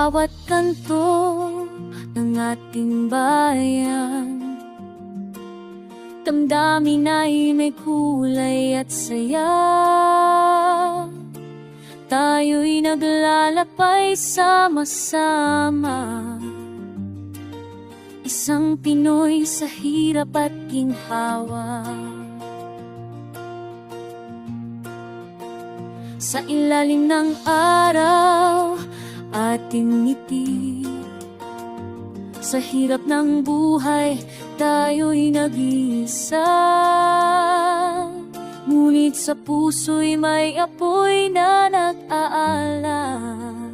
bawat kanto ng ating bayan. Damdamin ay may kulay at saya, tayo'y naglalakbay sama-sama. Isang Pinoy sa hirap at ginhawa. Sa ilalim ng araw, ating ngiti. Sa hirap ng buhay, tayo'y nag-iisa. Ngunit sa puso'y may apoy na nag-aalab.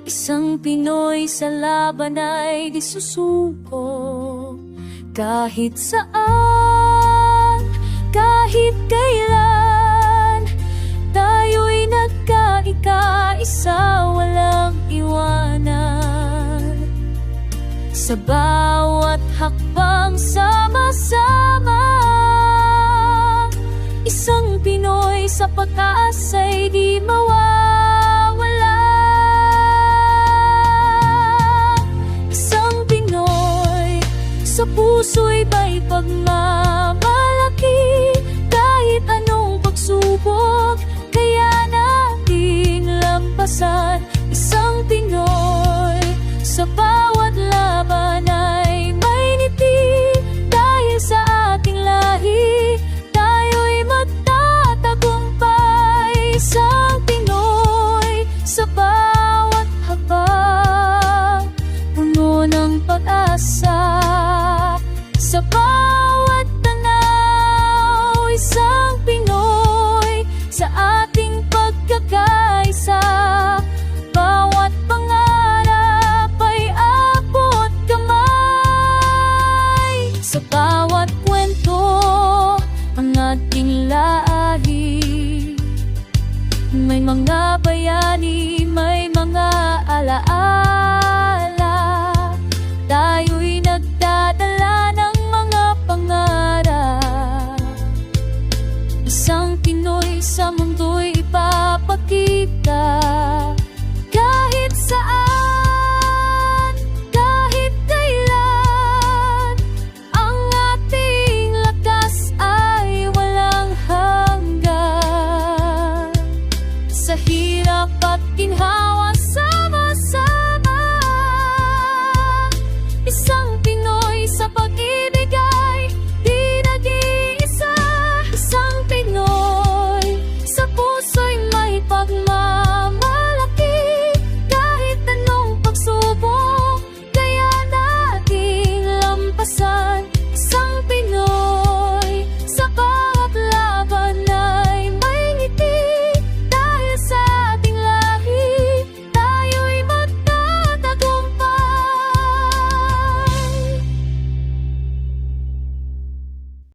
Isang Pinoy sa laban ay di susuko. Kahit saan, kahit kailan, tayo'y nagkaika-isa, walang iwanan. Sa bawat hakbang sama-sama, isang Pinoy sa pag-asa'y di mawawala. Isang Pinoy sa puso'y may pagmamalaki. Kahit anong pagsubok, kaya nating lampasan. Isang Pinoy sa bawat laban ay may ngiti. Dahil sa ating lahi, tayo'y magtatagumpay. Isang Pinoy sa bawat habang, puno ng pag-asa. Sa